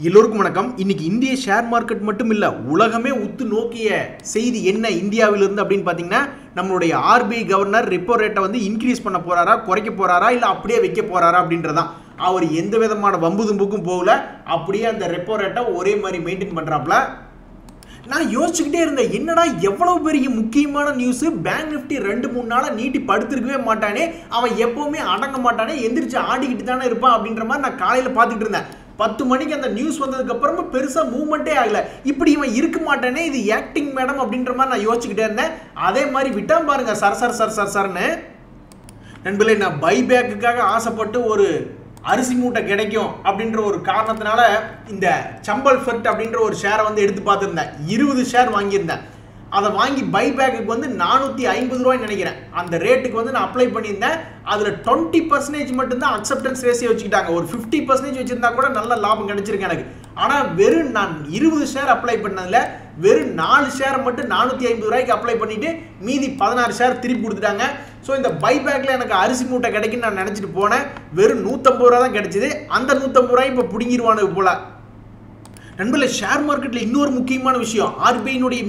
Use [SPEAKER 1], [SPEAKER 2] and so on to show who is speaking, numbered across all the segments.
[SPEAKER 1] எல்லோருக்கும் வணக்கம். இன்னைக்கு இந்திய ஷேர் மார்க்கெட் மட்டும் இல்ல, உலகமே உத்து நோக்கிய செய்தி என்ன இந்தியாவிலிருந்து அப்படின்னு பார்த்தீங்கன்னா, நம்மளுடைய ஆர்பிஐ கவர்னர் ரெப்போ ரேட்டை வந்து இன்க்ரீஸ் பண்ண போறாரா, குறைக்க போறாரா, இல்லை அப்படியே வைக்க போறாரா அப்படின்றதான். அவர் எந்த விதமான வம்பு தும்புக்கும் போகல, அப்படியே அந்த ரெப்போ ரேட்டை ஒரே மாதிரி மெயின்டைன் பண்றாப்ல. நான் யோசிச்சுக்கிட்டே இருந்தேன், என்னடா எவ்வளவு பெரிய முக்கியமான நியூஸ், பேங்க் நிஃப்டி 2-3 நாளா நீட்டி படுத்திருக்கவே மாட்டானே, அவன் எப்பவுமே அடங்க மாட்டானே, எந்திரிச்சு ஆடிக்கிட்டு தானே இருப்பான் அப்படின்ற மாதிரி நான் காலையில் பார்த்துட்டு இருந்தேன். 10 மணிக்கு அந்த நியூஸ் வந்ததுக்கு அப்புறமா பெருசா மூவ்மெண்டே ஆகல. இப்படி இவன் இருக்க மாட்டானே, இது ஆக்டிங் மேடம் அப்படின்ற மாதிரி நான் யோசிச்சுக்கிட்டே இருந்தேன். அதே மாதிரி விட்டான் பாருங்க, சர்னு நண்பர்களே. நான் பைபேக்குக்காக ஆசைப்பட்டு ஒரு அரிசி மூட்டை கிடைக்கும் அப்படின்ற ஒரு காரணத்தினால இந்த சம்பல் ஃபெர்ட் அப்படின்ற ஒரு ஷேரை வந்து எடுத்து பார்த்துருந்தேன். 20 ஷேர் வாங்கியிருந்தேன். அதை வாங்கி பைபேக்கு வந்து 450 ரூபாய் நினைக்கிறேன். அந்த ரேட்டுக்கு வந்து நான் அப்ளை பண்ணியிருந்தேன். அதில் 20% மட்டும்தான் அக்செப்டன்ஸ் ரேஷியோ வச்சுக்கிட்டாங்க. ஒரு 50% வச்சிருந்தா கூட நல்ல லாபம் கிடைச்சிருக்கு எனக்கு. ஆனால் வெறும் நான் 20 ஷேர் அப்ளை பண்ணதில் வெறும் 4 ஷேர் மட்டும் 450 ரூபாய்க்கு அப்ளை பண்ணிட்டு மீதி 16 ஷேர் திருப்பி கொடுத்துட்டாங்க. ஸோ இந்த பைபேக்கில் எனக்கு அரிசி மூட்டை கிடைக்குன்னு நான் நினச்சிட்டு போனேன். வெறும் 150 ரூபா தான் கிடைச்சிது. அந்த 150 ரூபாய் இப்போ பிடுங்கிடுவானுக்கு போல. நண்பர்களே, ஷேர் மார்க்கெட்டில் இன்னொரு முக்கியமான விஷயம், ஆர்பிஐனுடைய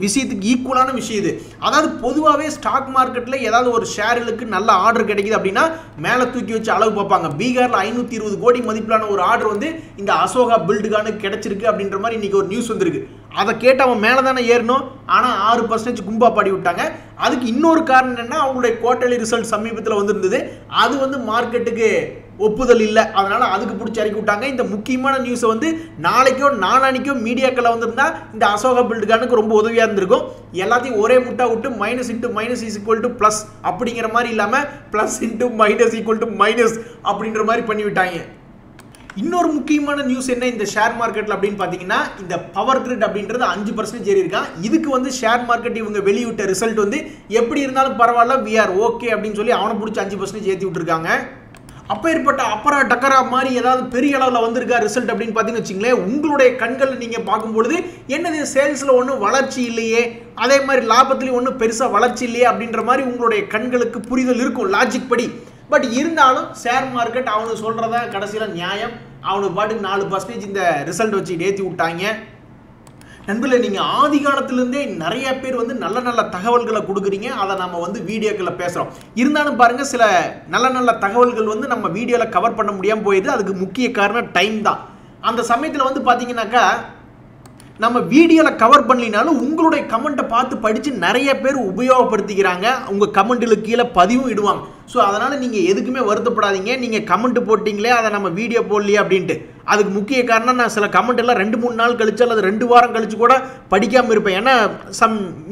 [SPEAKER 1] விஷயத்துக்கு ஈக்குவலான விஷயம் இது. அதாவது பொதுவாகவே ஸ்டாக் மார்க்கெட்டில் ஏதாவது ஒரு ஷேர்களுக்கு நல்ல ஆர்டர் கிடைக்குது அப்படின்னா மேலே தூக்கி வச்சு அளவு பார்ப்பாங்க. பீகாரில் 520 கோடி மதிப்பிலான ஒரு ஆர்டர் வந்து இந்த அசோகா பில்டுகானு கிடைச்சிருக்கு அப்படின்ற மாதிரி இன்னைக்கு ஒரு நியூஸ் வந்திருக்கு. அதை கேட்டு அவன் மேலே தானே ஏறணும். ஆனால் 6% கும்பா பாடி விட்டாங்க. அதுக்கு இன்னொரு காரணம் என்னன்னா, அவங்களுடைய குவார்டர்லி ரிசல்ட் சமீபத்தில் வந்திருந்தது. அது வந்து மார்க்கெட்டுக்கு ஒப்புதல் இல்லை. அதனால அதுக்கு பிடிச்சி இறக்கி விட்டாங்க. இந்த முக்கியமான நியூஸை வந்து நாளைக்கோ நாளானிக்கோ மீடியாக்களில் வந்திருந்தா இந்த அசோகா பில்டுகானுக்கு ரொம்ப உதவியாக இருந்திருக்கும். எல்லாத்தையும் ஒரே முட்டா விட்டு minus into minus is equal to plus அப்படிங்கிற மாதிரி இல்லாமல் plus into minus equal to minus அப்படின்ற மாதிரி பண்ணிவிட்டாங்க. இன்னொரு முக்கியமான நியூஸ் என்ன இந்த ஷேர் மார்க்கெட்டில் அப்படின்னு பார்த்தீங்கன்னா, இந்த பவர் கிரிட் அப்படின்றது 5% ஏறி இருக்கான். இதுக்கு வந்து ஷேர் மார்க்கெட் இவங்க வெளியிட்ட ரிசல்ட் வந்து எப்படி இருந்தாலும் பரவாயில்ல, வி ஆர் ஓகே அப்படின்னு சொல்லி அவனை பிடிச்சி 5% ஏற்றி விட்டுருக்காங்க. அப்போ ஏற்பட்ட அப்பரா டக்கரா மாதிரி ஏதாவது பெரிய அளவில் வந்திருக்கா ரிசல்ட் அப்படின்னு பார்த்தீங்கன்னு வச்சுங்களேன். உங்களுடைய கண்களில் நீங்கள் பார்க்கும்பொழுது என்னது சேல்ஸில் ஒன்றும் வளர்ச்சி இல்லையே, அதே மாதிரி லாபத்துலேயும் ஒன்றும் பெருசாக வளர்ச்சி இல்லையே அப்படின்ற மாதிரி உங்களுடைய கண்களுக்கு புரிதல் இருக்கும் லாஜிக் படி. பட் இருந்தாலும் ஷேர் மார்க்கெட் அவனுக்கு சொல்கிறதா கடைசியில் நியாயம். அவனுக்கு பாட்டுக்கு 4% இந்த ரிசல்ட் வச்சு ஏற்றி விட்டாங்க. நண்பர்களே, நீங்கள் ஆதி காலத்திலேருந்தே நிறைய பேர் வந்து நல்ல நல்ல தகவல்களை கொடுக்குறீங்க. அதை நம்ம வந்து வீடியோக்களில் பேசுகிறோம். இருந்தாலும் பாருங்கள், சில நல்ல நல்ல தகவல்கள் வந்து நம்ம வீடியோவில் கவர் பண்ண முடியாமல் போயிடுது. அதுக்கு முக்கிய காரணம் டைம் தான். அந்த சமயத்தில் வந்து பார்த்தீங்கன்னாக்கா, நம்ம வீடியோவில் கவர் பண்ணலினாலும் உங்களுடைய கமெண்ட்டை பார்த்து படித்து நிறைய பேர் உபயோகப்படுத்திக்கிறாங்க. உங்கள் கமெண்ட்டுக்கு கீழே பதிவும் இடுவாங்க. ஸோ அதனால் நீங்கள் எதுக்குமே வருத்தப்படாதீங்க. நீங்கள் கமெண்ட் போட்டிங்களே, அதை நம்ம வீடியோ போடலையே அப்படின்ட்டு. அதுக்கு முக்கிய காரணம், நான் சில கமெண்ட் எல்லாம் 2-3 நாள் கழிச்சு அல்லது 2 வாரம் கழிச்சு கூட படிக்காமல் இருப்பேன். ஏன்னா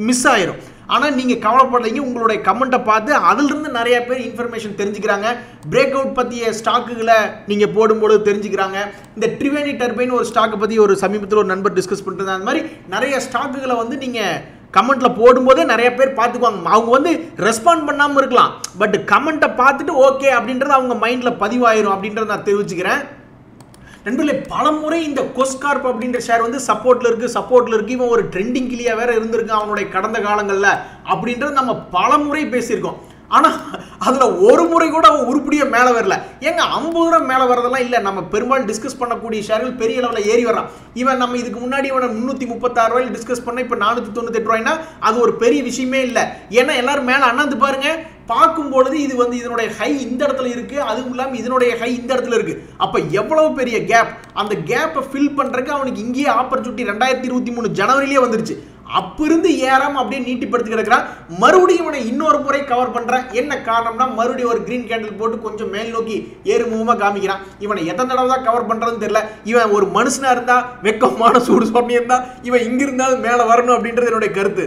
[SPEAKER 1] மிஸ் ஆயிரும். ஆனால் நீங்கள் கவலைப்படாதீங்க, உங்களுடைய கமெண்ட்டை பார்த்து அதிலிருந்து நிறைய பேர் இன்ஃபர்மேஷன் தெரிஞ்சுக்கிறாங்க. பிரேக் அவுட் பற்றிய ஸ்டாக்குகளை நீங்கள் போடும்போது தெரிஞ்சுக்கிறாங்க. இந்த ட்ரிவேணி டர்பைன் ஒரு ஸ்டாக்கை பற்றி ஒரு சமீபத்தில் ஒரு நண்பர் டிஸ்கஸ் பண்ணிட்டு அந்த மாதிரி நிறைய ஸ்டாக்குகளை வந்து நீங்கள் கமெண்ட்டில் போடும்போதே நிறைய பேர் பார்த்துக்குவாங்க. அவங்க வந்து ரெஸ்பாண்ட் பண்ணாமல் இருக்கலாம், பட் கமெண்ட்டை பார்த்துட்டு ஓகே அப்படின்றது அவங்க மைண்டில் பதிவாயிரும் அப்படின்றத நான் தெரிவிச்சுக்கிறேன். நண்பர்களே, பல முறை இந்த கொஸ்கார்ப் அப்படின்ற ஷேர் வந்து சப்போர்ட்ல இருக்கு. இவன் ஒரு ட்ரெண்டிங் கிளியா வேற இருந்திருக்கான் அவனுடைய கடந்த காலங்களில் அப்படின்றது நம்ம பல முறை பேசியிருக்கோம். ஆனால் அதில் ஒரு முறை கூட அவன் உருப்படியாக மேலே வரல. ஏங்க 50 ரூபா மேலே வரதெல்லாம் இல்லை. நம்ம பெரும்பாலும் டிஸ்கஸ் பண்ணக்கூடிய ஷேர்கள் பெரிய அளவில் ஏறி வரான். இவன் நம்ம இதுக்கு முன்னாடி இவனை 336 ரூபாயில் டிஸ்கஸ் பண்ண இப்போ 498 ரூபாய்னா அது ஒரு பெரிய விஷயமே இல்லை. ஏன்னா எல்லாரும் மேலே அண்ணாந்து பாருங்க, பார்க்கும்பொழுது இது வந்து இதனுடைய ஹை இந்த இடத்துல இருக்கு, அதுவும் இல்லாமல் இதனுடைய ஹை இந்த இடத்துல இருக்கு. அப்போ எவ்வளவு பெரிய கேப். அந்த கேப்பை ஃபில் பண்ணுறதுக்கு அவனுக்கு இங்கேயே ஆப்பர்ச்சுனிட்டி 2023 ஜனவரியிலே வந்துருச்சு. அப்பிருந்து ஏறாம அப்படியே நீட்டிப்படுத்தி கிடக்கிறான். மறுபடியும் இவனை இன்னொரு முறை கவர் பண்றான். என்ன காரணம்னா, மறுபடியும் ஒரு கிரீன் கேண்டில் போட்டு கொஞ்சம் மேல் நோக்கி ஏறுமுகமா காமிக்கிறான். இவனை எத்தனை தடவை தான் கவர் பண்றதுன்னு தெரியல. இவன் ஒரு மனுஷனா இருந்தா, வெக்கமான சூடு சொன்னி இருந்தா, இவன் இங்க இருந்தாலும் மேல வரணும் அப்படின்றது என்னுடைய கருத்து.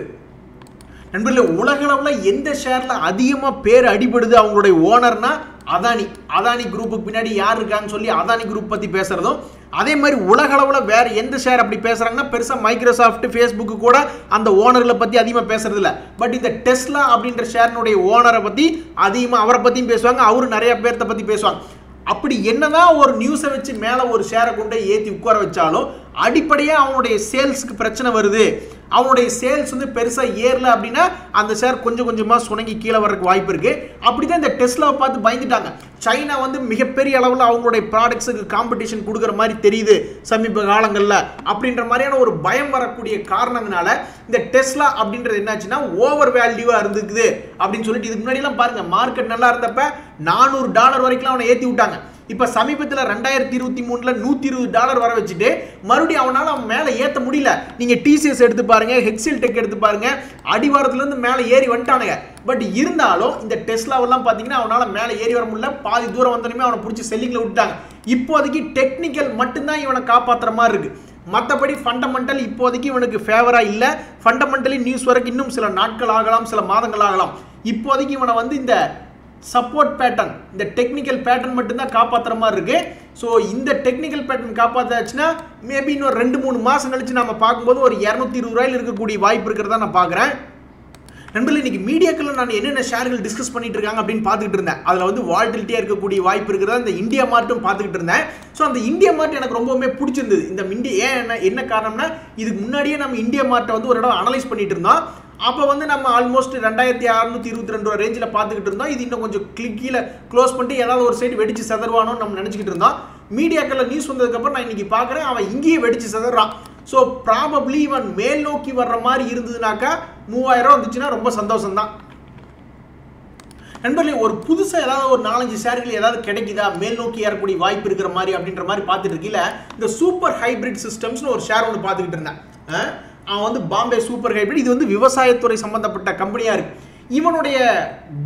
[SPEAKER 1] நண்பர்களே, உலகளவில் எந்த ஷேர்ல அதிகமாக பேர் அடிபடுது அவங்களுடைய ஓனர்னா அதானி குரூப்புக்கு பின்னாடி யார் இருக்கான்னு சொல்லி அதானி குரூப் பற்றி பேசுறதும், அதே மாதிரி உலகளவில் வேற எந்த ஷேர் அப்படி பேசுறாங்கன்னா, பெருசாக மைக்ரோசாஃப்ட், ஃபேஸ்புக்கு கூட அந்த ஓனர்களை பற்றி அதிகமாக பேசுறது இல்லை. பட் இந்த டெஸ்லா அப்படின்ற ஷேர்னுடைய ஓனரை பற்றி அதிகமாக அவரை பற்றியும் பேசுவாங்க. அவரு நிறைய பேர்த்த பற்றி பேசுவாங்க. அப்படி என்னதான் ஒரு நியூஸை வச்சு மேலே ஒரு ஷேரை கொண்டு ஏற்றி உட்கார வச்சாலும் அடிப்படையாக அவனுடைய சேல்ஸுக்கு பிரச்சனை வருது, அவனுடைய சேல்ஸ் வந்து பெருசாக ஏறல அப்படின்னா அந்த ஷேர் கொஞ்சம் கொஞ்சமாக சுணங்கி கீழே வரக்கு வாய்ப்பு இருக்கு. அப்படிதான் இந்த டெஸ்லாவை பார்த்து பயந்துட்டாங்க. சைனா வந்து மிகப்பெரிய அளவில் அவங்களுடைய ப்ராடக்ட்ஸுக்கு காம்படிஷன் கொடுக்குற மாதிரி தெரியுது சமீப காலங்களில் அப்படின்ற மாதிரியான ஒரு பயம் வரக்கூடிய காரணங்களால இந்த டெஸ்லா அப்படின்றது என்னாச்சுன்னா ஓவர் வேல்யூவாக இருந்துக்குது அப்படின்னு சொல்லிட்டு இதுக்கு முன்னாடிலாம் பாருங்க மார்க்கெட் நல்லா இருந்தப்ப $400 வரைக்கும் அவனை ஏற்றி விட்டாங்க. இப்போ சமீபத்தில் 2023 $120 வர வச்சுட்டு மறுபடியும் அவன் மேலே ஏற்ற முடியல. நீங்கள் டிசிஎஸ் எடுத்து பாருங்க, ஹெக்ஸல் டெக் எடுத்து பாருங்க, அடிவாரத்துலேருந்து மேலே ஏறி வந்துட்டானுங்க. பட் இருந்தாலும் இந்த டெஸ்லாவெல்லாம் பார்த்தீங்கன்னா அவனால் மேலே ஏறி வர முடியல. பாதி தூரம் வந்தோடனே அவனை பிடிச்சி செல்லிங்கில் விட்டுட்டாங்க. இப்போதைக்கு டெக்னிக்கல் மட்டும்தான் இவனை காப்பாற்றுற மாதிரி இருக்கு. மற்றபடி ஃபண்டமெண்டல் இப்போதைக்கு இவனுக்கு ஃபேவராக இல்லை. ஃபண்டமெண்டலி நியூஸ் வரைக்கும் இன்னும் சில நாட்கள் ஆகலாம், சில மாதங்கள் ஆகலாம். இப்போதைக்கு இவனை வந்து இந்த சப்போர்ட் பேட்டர்ன், இந்த டெக்னிக்கல் பேட்டர்ன் மட்டும்தான் காப்பாற்றுற மாதிரி இருக்கு. ஸோ இந்த டெக்னிக்கல் பேட்டர்ன் காப்பாற்றாச்சுன்னா மேபி இன்னும் 2-3 மாதம் கழிச்சு நம்ம பார்க்கும்போது ஒரு $220 இருக்கக்கூடிய வாய்ப்பு இருக்கிறதா நான் பார்க்குறேன். நண்பர்களே, இன்னைக்கு மீடியாக்களில் நான் என்னென்ன ஷேர்கள் டிஸ்கஸ் பண்ணிட்டு இருக்காங்க அப்படின்னு பார்த்துக்கிட்டு இருந்தேன். அதில் வந்து வால்டிலிட்டியாக இருக்கக்கூடிய வாய்ப்பு இருக்கிறதா இந்த இந்தியா மார்ட்டும் பார்த்துக்கிட்டு இருந்தேன். ஸோ அந்த இந்தியா மார்ட் எனக்கு ரொம்பவுமே பிடிச்சிருந்தது. இந்த இந்தியா என்ன காரணம்னா இதுக்கு முன்னாடியே நம்ம இந்தியா மார்ட்டை வந்து ஒரு இடம் அனலைஸ் பண்ணிட்டு இருந்தோம். அப்போ வந்து நம்ம ஆல்மோஸ்ட் 2622 ரேஞ்சில் பார்த்துக்கிட்டு இருந்தோம். இது இன்னும் கொஞ்சம் கீழே க்ளோஸ் பண்ணிட்டு ஏதாவது ஒரு சைடு வெடிச்சு செதறுவானோன்னு நம்ம நினச்சிக்கிட்டு இருந்தோம். மீடியாக்களில் நியூஸ் வந்ததுக்கப்புறம் நான் இன்னைக்கு பார்க்குறேன் அவன் இங்கேயே வெடிச்சு செதறான். ஸோ ப்ராபப்ளி இவன் மேல் நோக்கி வர்ற மாதிரி இருந்ததுனாக்கா 3000 வந்துச்சுன்னா ரொம்ப சந்தோஷம் தான். நண்பர்களே, ஒரு புதுசாக ஏதாவது ஒரு 4-5 ஷேர்கள் ஏதாவது கிடைக்குதா மேல் நோக்கி ஏறக்கூடிய வாய்ப்பு இருக்கிற மாதிரி அப்படின்ற மாதிரி பார்த்துட்டு இருக்கீங்களா? இந்த சூப்பர் ஹைபிரிட் சிஸ்டம்ஸ்னு ஒரு ஷேர் ஒன்று பார்த்துக்கிட்டு இருந்தேன். அவன் வந்து பாம்பே சூப்பர் ஹைபிரிட், இது வந்து விவசாயத்துறை சம்பந்தப்பட்ட கம்பெனியாக இருக்கு. இவனுடைய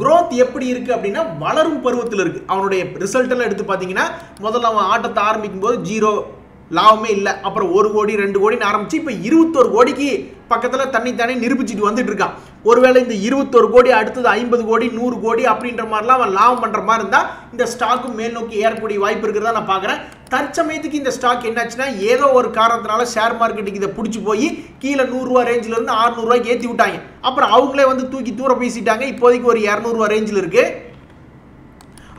[SPEAKER 1] growth எப்படி இருக்கு அப்படின்னா வளரும் பருவத்தில் இருக்கு. அவனுடைய ரிசல்ட் எல்லாம் எடுத்து பார்த்தீங்கன்னா முதல்ல அவன் ஆட்டத்தை ஆரம்பிக்கும் போது 0 லாபமே இல்லை. அப்புறம் 1 கோடி 2 கோடின்னு ஆரம்பிச்சு இப்போ 21 கோடிக்கு பக்கத்தில் தன்னைத்தானே நிரூபிச்சுட்டு வந்துட்டு இருக்கான். ஒருவேளை இந்த 21 கோடி அடுத்தது 50 கோடி 100 கோடி அப்படின்ற மாதிரிலாம் அவன் லாபம் பண்ணுற மாதிரி இருந்தால் இந்த ஸ்டாக்கும் மேல் நோக்கி ஏறக்கூடிய வாய்ப்பு இருக்கிறதா நான் பார்க்குறேன். தற்சமயத்துக்கு இந்த ஸ்டாக் என்னாச்சுன்னா ஏதோ ஒரு காரணத்தினால ஷேர் மார்க்கெட்டுக்கு இதை பிடிச்சி போய் கீழே $100 ரேஞ்சிலேருந்து $600 ஏற்றி விட்டாங்க. அப்புறம் அவங்களே வந்து தூக்கி தூரம் பேசிட்டாங்க. இப்போதைக்கு ஒரு $200 ரேஞ்சில் இருக்குது.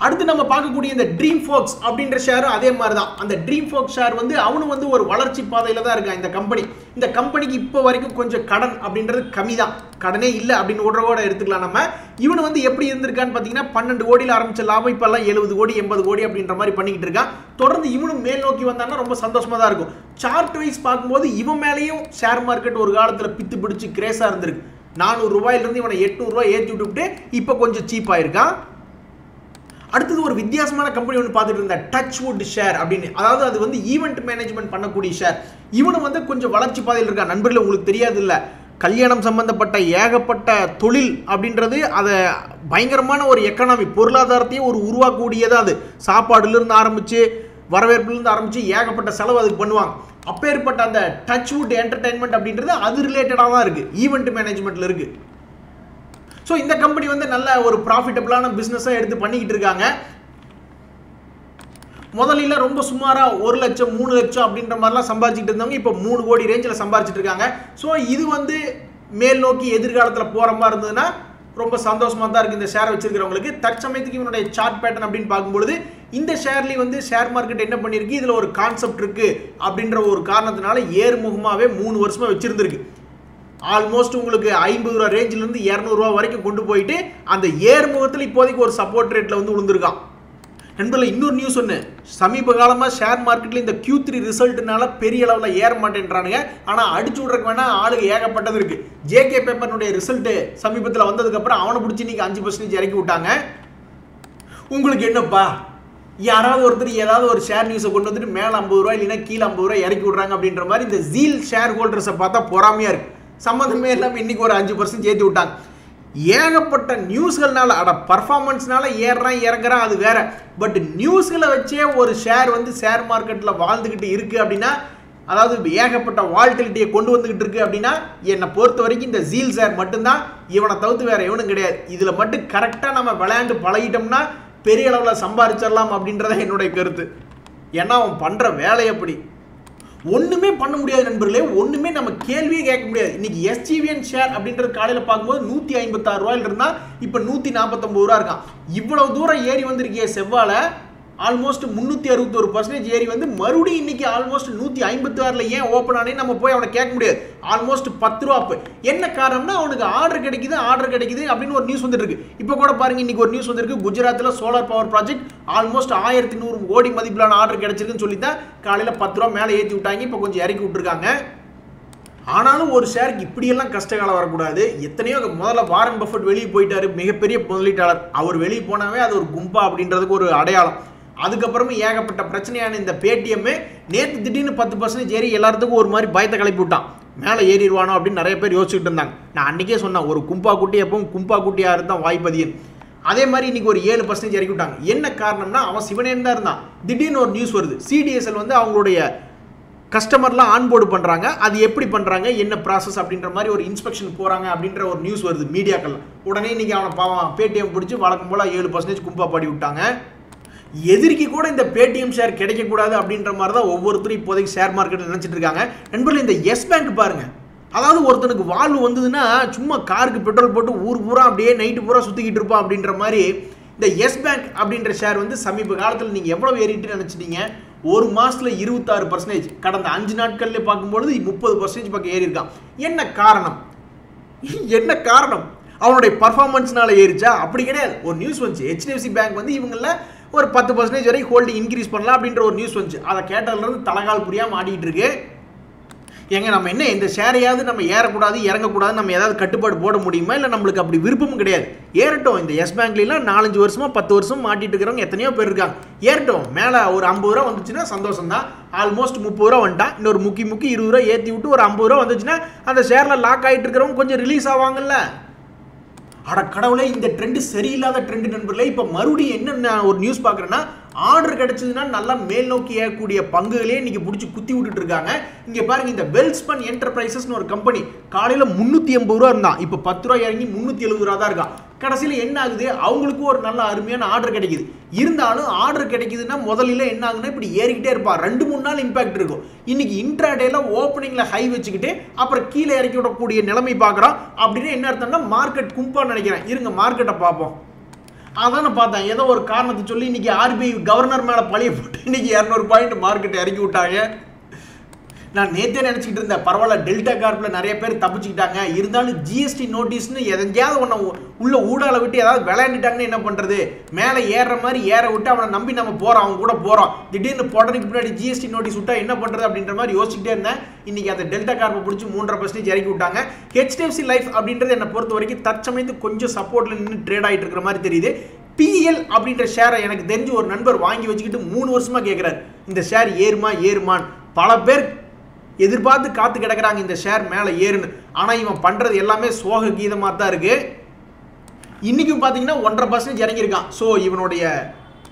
[SPEAKER 1] அடுத்து நம்ம பார்க்கக்கூடிய இந்த ட்ரீம் ஃபோக்ஸ் அப்படின்ற ஷேர் அதே மாதிரி தான். அந்த ட்ரீம் ஃபோக்ஸ் ஷேர் வந்து அவனும் வந்து ஒரு வளர்ச்சி பாதையில் தான் இருக்கான். இந்த கம்பெனி இந்த கம்பெனிக்கு இப்போ வரைக்கும் கொஞ்சம் கடன் அப்படின்றது கம்மி தான், கடனே இல்லை அப்படின்னு கூட எடுத்துக்கலாம் நம்ம. இவனு வந்து எப்படி இருந்திருக்கான்னு பார்த்தீங்கன்னா 12 கோடியில் ஆரம்பிச்ச லாபம் இப்போல்லாம் 70 கோடி 80 கோடி அப்படின்ற மாதிரி பண்ணிக்கிட்டு இருக்கான். தொடர்ந்து இவனும் மேல் நோக்கி வந்தான்னா ரொம்ப சந்தோஷமாக தான் இருக்கும். சார்ட் வைஸ் பார்க்கும்போது இவன் மேலேயும் ஷேர் மார்க்கெட் ஒரு காலத்தில் பித்து பிடிச்சி கிரேஸாக இருந்திருக்கு. $400 இவனை $800 ஏற்றி விட்டுவிட்டு இப்போ கொஞ்சம் சீப்பாக இருக்கான். அடுத்தது ஒரு வித்தியாசமான கம்பெனி ஒன்று பார்த்துட்டு இருந்த டச்வுட் ஷேர் அப்படின்னு, அதாவது அது வந்து ஈவெண்ட் மேனேஜ்மெண்ட் பண்ணக்கூடிய ஷேர். இவனும் வந்து கொஞ்சம் வளர்ச்சி பாதையில் இருக்கான். நண்பர்களே, உங்களுக்கு தெரியாது இல்லை, கல்யாணம் சம்பந்தப்பட்ட ஏகப்பட்ட தொழில் அப்படின்றது அதை பயங்கரமான ஒரு எக்கனாமி பொருளாதாரத்தையும் ஒரு உருவாக்கக்கூடியதான். அது சாப்பாடுலேருந்து ஆரம்பித்து வரவேற்புலேருந்து ஆரம்பித்து ஏகப்பட்ட செலவு அதுக்கு பண்ணுவாங்க. அப்பேற்பட்ட அந்த டச்வுட் என்டர்டைன்மெண்ட் அப்படின்றது அது ரிலேட்டடாக தான் இருக்குது, ஈவெண்ட் மேனேஜ்மெண்ட்டில் இருக்குது. ஸோ இந்த கம்பெனி வந்து நல்ல ஒரு ப்ராஃபிட்டபிளான பிஸ்னஸாக எடுத்து பண்ணிக்கிட்டு இருக்காங்க. முதல்ல ரொம்ப சுமாராக 1 லட்சம் 3 லட்சம் அப்படின்ற மாதிரிலாம் சம்பாதிச்சுட்டு இருந்தவங்க இப்போ 3 கோடி ரேஞ்சில் சம்பாதிச்சுட்டு இருக்காங்க. ஸோ இது வந்து மேல் நோக்கி எதிர்காலத்தில் போகிற மாதிரி இருந்ததுன்னா ரொம்ப சந்தோஷமாக தான் இருக்குது இந்த ஷேரை வச்சிருக்கிறவங்களுக்கு. தற்சமயத்துக்கு இவனுடைய சார்ட் பேட்டர்ன் அப்படின்னு பார்க்கும்பொழுது இந்த ஷேர்லேயும் வந்து ஷேர் மார்க்கெட் என்ன பண்ணியிருக்கு, இதில் ஒரு கான்செப்ட் இருக்குது அப்படின்ற ஒரு காரணத்தினால ஏறுமுகமாகவே 3 வருஷமாக வச்சுருந்துருக்கு. ஆல்மோஸ்ட் உங்களுக்கு $50 ரேஞ்சிலிருந்து $200 வரைக்கும் கொண்டு போயிட்டு அந்த ஏறுமுகத்தில் இப்போதைக்கு ஒரு சப்போர்ட் ரேட்டில் வந்து விழுந்திருக்கான். நண்பர்களே, இன்னொரு நியூஸ் ஒன்று, சமீப காலமாக ஷேர் மார்க்கெட்டில் இந்த Q3 ரிசல்ட்னால பெரிய அளவில் ஏற மாட்டேன்றானுங்க. ஆனால் அடிச்சு விட்றக்கு வேணால் ஆளுக்கு ஏகப்பட்டது இருக்குது. JK பேப்பர்னுடைய ரிசல்ட்டு சமீபத்தில் வந்ததுக்கப்புறம் அவனை பிடிச்சி இன்னைக்கு 5% இறக்கி விட்டாங்க. உங்களுக்கு என்னப்பா, யாராவது ஒருத்தர் ஏதாவது ஒரு ஷேர் நியூஸை கொண்டு வந்துட்டு மேலே $50 இல்லைன்னா கீழே $50 இறக்கி விட்றாங்க அப்படின்ற மாதிரி இந்த ஜீல் ஷேர் ஹோல்டர்ஸை பார்த்தா பொறாமையாக இருக்குது. சம்மந்தமே இல்லாமல் இன்றைக்கி ஒரு 5% ஏற்றி விட்டாங்க. ஏகப்பட்ட நியூஸ்கள்னால பர்ஃபார்மன்ஸ்னால ஏறுறான் இறங்குறான் அது வேற. பட் நியூஸ்களை வச்சே ஒரு ஷேர் வந்து ஷேர் மார்க்கெட்டில் வாழ்ந்துக்கிட்டு இருக்குது அப்படின்னா, அதாவது ஏகப்பட்ட வால்டிலிட்டியை கொண்டு வந்துக்கிட்டு இருக்குது அப்படின்னா, என்னை பொறுத்த வரைக்கும் இந்த ஜீல் ஷேர் மட்டும்தான். இவனை தவிர்த்து வேறு எவனும் கிடையாது. இதில் மட்டும் கரெக்டாக நம்ம விளையாண்டு பழகிட்டோம்னா பெரிய அளவில் சம்பாதிச்சிடலாம் அப்படின்றத என்னுடைய கருத்து. ஏன்னா அவன் பண்ணுற வேலை எப்படி ஒன்றுமே பண்ண முடியாது நண்பர்களே, ஒன்றுமே நம்ம கேள்வியே கேட்க முடியாது. இன்னைக்கு SGVN ஷேர் அப்படின்றது காலையில் பார்க்கும்போது $156 இருந்தால் இப்போ $149 இருக்கான். இவ்வளவு தூரம் ஏறி வந்திருக்கிய செவ்வாழை ஆல்மோஸ்ட் 361% ஏறி வந்து மறுபடியும் இன்னைக்கு ஆல்மோஸ்ட் 156ல ஏன் ஓப்பன் ஆனே நம்ம போய் அவனை கேட்க முடியாது. ஆல்மோஸ்ட் 10 ரூபா அப். என்ன காரணம்னா அவனுக்கு ஆர்டர் கிடைக்குது அப்படின்னு ஒரு நியூஸ் வந்துட்டு இருக்கு. இப்போ கூட பாருங்க, இன்னைக்கு ஒரு நியூஸ் வந்திருக்கு, குஜராத்தில் சோலார் பவர் ப்ராஜெக்ட் ஆல்மோஸ்ட் 1100 கோடி மதிப்பிலான ஆர்டர் கிடைச்சிருக்குன்னு சொல்லி தான் காலையில் 10 ரூபா மேலே ஏற்றி விட்டாங்க. இப்போ கொஞ்சம் இறக்கி விட்டுருக்காங்க. ஆனாலும் ஒரு ஷேருக்கு இப்படியெல்லாம் கஷ்டகாலம் வரக்கூடாது. எத்தனையோ முதல்ல வாரன் பஃபட் வெளியே போயிட்டாரு, மிகப்பெரிய முதலீட்டாளர். அவர் வெளியே போனாவே அது ஒரு கும்பா அப்படின்றதுக்கு ஒரு அடையாளம். அதுக்கப்புறமே ஏகப்பட்ட பிரச்சனையான இந்த பேடிஎம் நேற்று திடீர்னு 10% ஏறி எல்லாத்துக்கும் ஒரு மாதிரி பயத்தை கிளப்பி விட்டான். மேலே ஏறிடுவானோ அப்படின்னு நிறைய பேர் யோசிச்சுட்டு இருந்தாங்க. நான் அன்றைக்கே சொன்னேன், ஒரு கும்பா குட்டி எப்பவும் கும்பா குட்டியாக இருந்தால் வாய்ப்பதியன். அதே மாதிரி இன்னைக்கு ஒரு 7% இறக்கி விட்டாங்க. என்ன காரணம்னா அவன் சிவனேன்னு தான் இருந்தான். திடீர்னு ஒரு நியூஸ் வருது, சிடிஎஸ்எல் வந்து அவங்களுடைய கஸ்டமர்லாம் ஆன்போர்டு பண்ணுறாங்க. அது எப்படி பண்ணுறாங்க, என்ன ப்ராசஸ் அப்படின்ற மாதிரி ஒரு இன்ஸ்பெக்ஷன் போகிறாங்க அப்படின்ற ஒரு நியூஸ் வருது மீடியாக்கள். உடனே இன்னைக்கு அவனை பாவம் பேடிஎம் பிடிச்சி வழக்கம் போல் 7% கும்பா பாடி விட்டாங்க. எதிர்க்கு கூட இந்த பேடிஎம் ஷேர் கிடைக்கக்கூடாது அப்படின்ற மாதிரி தான் ஒவ்வொருத்தரும் இப்போதைக்கு ஷேர் மார்க்கெட்டில் நினச்சிட்டு இருக்காங்க. நண்பர்கள், இந்த எஸ் பேங்க் பாருங்க, அதாவது ஒருத்தனுக்கு வாழ்வு வந்ததுன்னா சும்மா காருக்கு பெட்ரோல் போட்டு ஊர் பூரா அப்படியே நைட்டு பூரா சுற்றிக்கிட்டு இருப்பான் அப்படின்ற மாதிரி இந்த எஸ் பேங்க் அப்படின்ற ஷேர் வந்து சமீப காலத்தில் நீங்கள் எவ்வளோ ஏறிட்டு நினச்சிட்டீங்க? ஒரு மாதத்தில் 26%, கடந்த 5 நாட்கள்லேயே பார்க்கும்பொழுது 30% பக்கம் ஏறி இருக்கான். என்ன காரணம்? என்ன காரணம்? அவனுடைய பர்ஃபார்மன்ஸ்னால ஏறிச்சா? அப்படி கிடையாது. ஒரு நியூஸ் வந்துச்சு, HDFC பேங்க் வந்து இவங்கள ஒரு 10% வரை ஹோல்டிங் இன்க்ரீஸ் பண்ணலாம் அப்படின்ற ஒரு நியூஸ் வந்துச்சு. அதை கேட்டதுலேருந்து தலைகால் புரியாமல் ஆடிட்டு இருக்கு. எங்க நம்ம என்ன இந்த ஷேரையாவது நம்ம ஏறக்கூடாது இறங்கக்கூடாது, நம்ம ஏதாவது கட்டுப்பாடு போட முடியுமா? இல்லை நம்மளுக்கு அப்படி விருப்பமும் கிடையாது. ஏறட்டும். இந்த எஸ் பேங்க்லாம் 4-5 வருஷமா 10 வருஷம் மாட்டிட்டு இருக்கிறவங்க எத்தனையோ பேர் இருக்காங்க. ஏறட்டும். மேலே ஒரு 50 ரூபா வந்துச்சுன்னா சந்தோஷம் தான். ஆல்மோஸ்ட் 30 ரூபா வந்துட்டான். இன்னொரு முக்கி 20 ரூபா ஏற்றி விட்டு ஒரு 50 ரூபா வந்துச்சுன்னா அந்த ஷேரில் லாக் ஆகிட்டு இருக்கிறவங்க கொஞ்சம் ரிலீஸ் ஆவாங்கல்ல. அட கடவுளே, இந்த ட்ரெண்டு சரியில்லாத ட்ரெண்டு நண்பர்களே. இப்போ மறுபடியும் என்ன ஒரு நியூஸ் பார்க்குறேன்னா, ஆர்டர் கிடைச்சதுன்னா நல்லா மேல் நோக்கி ஏறக்கூடிய பங்குகளே இன்னைக்கு பிடிச்சி குத்தி விட்டுட்டு இருக்காங்க. இங்கே பாருங்க, இந்த வெல்ஸ்பன் என்டர்பிரைசஸ்னு ஒரு கம்பெனி காலையில் 380 ரூபா இருந்தான். இப்போ 10 ரூபா இறங்கி 370 ரூபா தான் இருக்கான். கடைசியில் என்ன ஆகுது, அவங்களுக்கும் ஒரு நல்ல அருமையான ஆர்டர் கிடைக்குது. இருந்தாலும் ஆர்டர் கிடைக்குதுன்னா முதலில் என்ன ஆகுதுன்னா இப்படி ஏறிக்கிட்டே இருப்பா. 2-3 நாள் இம்பாக்ட் இருக்கும். இன்னைக்கு இன்ட்ராடேல ஓப்பனிங்ல ஹை வச்சுக்கிட்டு அப்புறம் கீழே இறக்கி விடக்கூடிய நிலைமை பார்க்குறோம். அப்படின்னு என்ன அர்த்தம்னா மார்க்கெட் கும்பா நினைக்கிறேன். இருங்க மார்க்கெட்டை பார்ப்போம். அதான் நான் பார்த்தேன், ஏதோ ஒரு காரணத்தை சொல்லி இன்னைக்கு RBI கவர்னர் மேலே பழிய போட்டு இன்னைக்கு 200 பாயிண்ட் மார்க்கெட்டை இறக்கி விட்டாங்க. நான் நேற்றே நினச்சிக்கிட்டு இருந்தேன், பரவாயில்ல டெல்டா கார்ப்பில் நிறைய பேர் தப்பிச்சுக்கிட்டாங்க. இருந்தாலும் ஜிஎஸ்டி நோட்டீஸ்னு எதையாவது ஒன்று உள்ள ஊடால விட்டு ஏதாவது விளையாண்டுட்டாங்கன்னு என்ன பண்ணுறது? மேலே ஏறுற மாதிரி ஏற விட்டு அவனை நம்பி நம்ம போகிறோம், அவங்க கூட போகிறோம். திடீர்னு போட்டதுக்கு பின்னாடி ஜிஎஸ்டி நோட்டீஸ் விட்டா என்ன பண்ணுறது அப்படின்ற மாதிரி யோசிச்சுட்டே இருந்தேன். இன்னைக்கு அந்த டெல்டா கார்ப்பை பிடிச்சி 3.5% இறக்கி விட்டாங்க. HDFC லைஃப் அப்படின்றது என்னை பொறுத்த வரைக்கும் தற்சமயத்து கொஞ்சம் சப்போர்ட்டில் நின்று ட்ரேட் ஆகிட்டு இருக்கிற மாதிரி தெரியுது. PEL அப்படின்ற ஷேரை எனக்கு தெரிஞ்சு ஒரு நண்பர் வாங்கி வச்சுக்கிட்டு 3 வருஷமாக கேட்குறாரு, இந்த ஷேர் ஏறுமான்னு. பல பேர் எதிர்பார்த்து காத்து கிடக்குறாங்க இந்த ஷேர் மேலே ஏறுன்னு. ஆனால் இவன் பண்ணுறது எல்லாமே சோக கீதமாக தான் இருக்கு. இன்றைக்கும் பார்த்தீங்கன்னா 1.5% இறங்கியிருக்கான். ஸோ இவனுடைய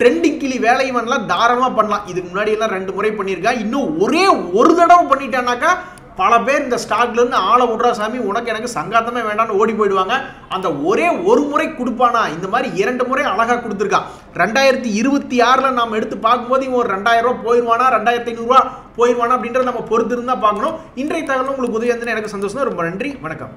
[SPEAKER 1] ட்ரெண்டிங் கிளி வேலை இவன்லாம் தாராளமாக பண்ணலாம். இதுக்கு முன்னாடி எல்லாம் 2 முறை பண்ணியிருக்கான். இன்னும் ஒரே ஒரு தடவை பண்ணிட்டானாக்கா பல பேர் இந்த ஸ்டாக்லேருந்து ஆளை விட்றா சாமி, உனக்கு எனக்கு சங்காத்தமே வேண்டாம்னு ஓடி போயிடுவாங்க. அந்த ஒரே ஒரு முறை கொடுப்பானா? இந்த மாதிரி 2 முறை அழகாக கொடுத்துருக்கான். 2026 நாம் எடுத்து பார்க்கும்போது இவன் ஒரு 2000 ரூபா போயிடுவானா, 2500 ரூபா போயிடுவானா அப்படின்றத நம்ம பொறுத்து இருந்தால் பார்க்கணும். இன்றைய தகவல் உங்களுக்கு உதவி வந்து எனக்கு சந்தோஷம். ரொம்ப நன்றி, வணக்கம்.